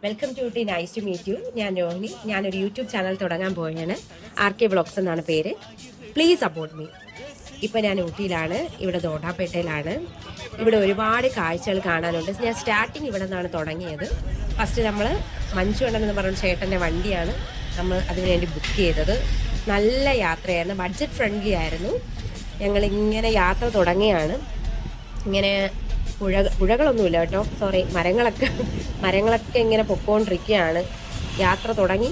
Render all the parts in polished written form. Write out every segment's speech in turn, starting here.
Welcome to ടി nice to meet you. ഞാൻ രോഹിണി. ഞാനൊരു യൂട്യൂബ് ചാനൽ തുടങ്ങാൻ പോവുകയാണ്. RK വ്ളോഗ്സ് എന്നാണ് പേര്. Please support me. ഇപ്പം ഞാൻ ഊട്ടിയിലാണ്, ഇവിടെ ദോഡാപേട്ടയിലാണ്. ഇവിടെ ഒരുപാട് കാഴ്ചകൾ കാണാനുണ്ട്. ഞാൻ സ്റ്റാർട്ടിങ് ഇവിടെ നിന്നാണ് തുടങ്ങിയത്. ഫസ്റ്റ് നമ്മൾ മഞ്ചുവണ്ണൻ എന്ന് പറഞ്ഞ ചേട്ടൻ്റെ വണ്ടിയാണ് നമ്മൾ അതിനുവേണ്ടി ബുക്ക് ചെയ്തത്. നല്ല യാത്രയായിരുന്നു, ബഡ്ജറ്റ് ഫ്രണ്ട്ലി ആയിരുന്നു. ഞങ്ങളിങ്ങനെ യാത്ര തുടങ്ങിയാണ്. ഇങ്ങനെ പുഴകളൊന്നുമില്ല കേട്ടോ, സോറി, മരങ്ങളൊക്കെ ഇങ്ങനെ പൊക്കോണ്ടിരിക്കുകയാണ്. യാത്ര തുടങ്ങി.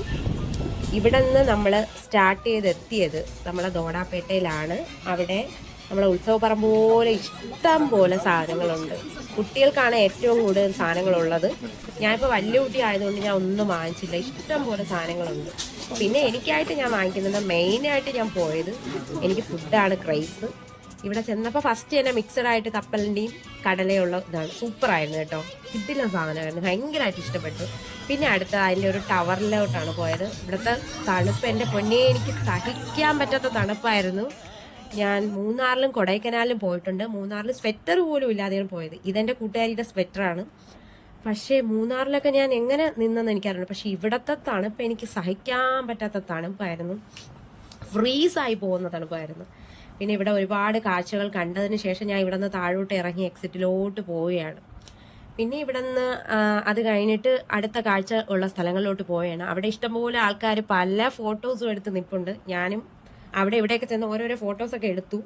ഇവിടെ നിന്ന് നമ്മൾ സ്റ്റാർട്ട് ചെയ്തെത്തിയത് നമ്മളെ ദോഡാപേട്ടയിലാണ്. അവിടെ നമ്മളെ ഉത്സവപ്പറമ്പ് പോലെ ഇഷ്ടം പോലെ സാധനങ്ങളുണ്ട്. കുട്ടികൾക്കാണ് ഏറ്റവും കൂടുതൽ സാധനങ്ങളുള്ളത്. ഞാനിപ്പോൾ വലിയ കുട്ടി ആയതുകൊണ്ട് ഞാൻ ഒന്നും വാങ്ങിച്ചില്ല. ഇഷ്ടം പോലെ സാധനങ്ങളുണ്ട്. പിന്നെ എനിക്കായിട്ട് ഞാൻ വാങ്ങിക്കുന്നത്, മെയിനായിട്ട് ഞാൻ പോയത്, എനിക്ക് ഫുഡാണ് ക്രൈസ്. ഇവിടെ ചെന്നപ്പോൾ ഫസ്റ്റ് തന്നെ മിക്സഡായിട്ട് കപ്പലിൻ്റെയും കടലയുള്ള ഇതാണ്. സൂപ്പറായിരുന്നു കേട്ടോ, കിട്ടില്ല സാധനമായിരുന്നു, ഭയങ്കരമായിട്ട് ഇഷ്ടപ്പെട്ടു. പിന്നെ അടുത്ത അതിൻ്റെ ഒരു ടവറിലോട്ടാണ് പോയത്. ഇവിടുത്തെ തണുപ്പ് എൻ്റെ പൊന്നേ, എനിക്ക് സഹിക്കാൻ പറ്റാത്ത തണുപ്പായിരുന്നു. ഞാൻ മൂന്നാറിലും കൊടൈക്കനാലിലും പോയിട്ടുണ്ട്. മൂന്നാറിൽ സ്വെറ്റർ പോലും ഇല്ലാതെയാണ് പോയത്. ഇതെൻ്റെ കൂട്ടുകാരിയുടെ സ്വെറ്ററാണ്. പക്ഷേ മൂന്നാറിലൊക്കെ ഞാൻ എങ്ങനെ നിന്നെന്ന് എനിക്കറിയില്ല. പക്ഷേ ഇവിടുത്തെ തണുപ്പ് എനിക്ക് സഹിക്കാൻ പറ്റാത്ത തണുപ്പായിരുന്നു. ഫ്രീസായി പോകുന്ന തണുപ്പായിരുന്നു. പിന്നെ ഇവിടെ ഒരുപാട് കാഴ്ചകൾ കണ്ടതിന് ശേഷം ഞാൻ ഇവിടെ നിന്ന് താഴോട്ട് ഇറങ്ങി എക്സിറ്റിലോട്ട് പോവുകയാണ്. പിന്നെ ഇവിടെ നിന്ന് അത് കഴിഞ്ഞിട്ട് അടുത്ത കാഴ്ച ഉള്ള സ്ഥലങ്ങളിലോട്ട് പോവുകയാണ്. അവിടെ ഇഷ്ടംപോലെ ആൾക്കാർ പല ഫോട്ടോസും എടുത്ത് നിൽപ്പുണ്ട്. ഞാനും അവിടെ ഇവിടെയൊക്കെ ചെന്ന് ഓരോരോ ഫോട്ടോസൊക്കെ എടുത്തു.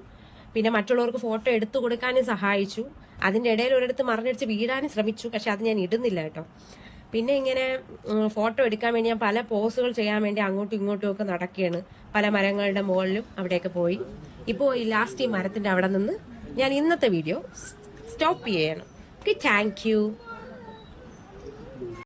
പിന്നെ മറ്റുള്ളവർക്ക് ഫോട്ടോ എടുത്തു കൊടുക്കാനും സഹായിച്ചു. അതിൻ്റെ ഇടയിൽ ഒരിടത്ത് മറിഞ്ഞടിച്ച് വീഴാനും ശ്രമിച്ചു. പക്ഷെ അത് ഞാൻ ഇടുന്നില്ല കേട്ടോ. പിന്നെ ഇങ്ങനെ ഫോട്ടോ എടുക്കാൻ വേണ്ടി ഞാൻ പല പോസുകൾ ചെയ്യാൻ വേണ്ടി അങ്ങോട്ടും ഇങ്ങോട്ടും ഒക്കെ നടക്കുകയാണ്. പല മരങ്ങളുടെ മുകളിലും അവിടെയൊക്കെ പോയി. ഇപ്പോൾ ഈ ലാസ്റ്റ് ഈ മരത്തിൻ്റെ അവിടെ നിന്ന് ഞാൻ ഇന്നത്തെ വീഡിയോ സ്റ്റോപ്പ് ചെയ്യണം. Okay, thank you.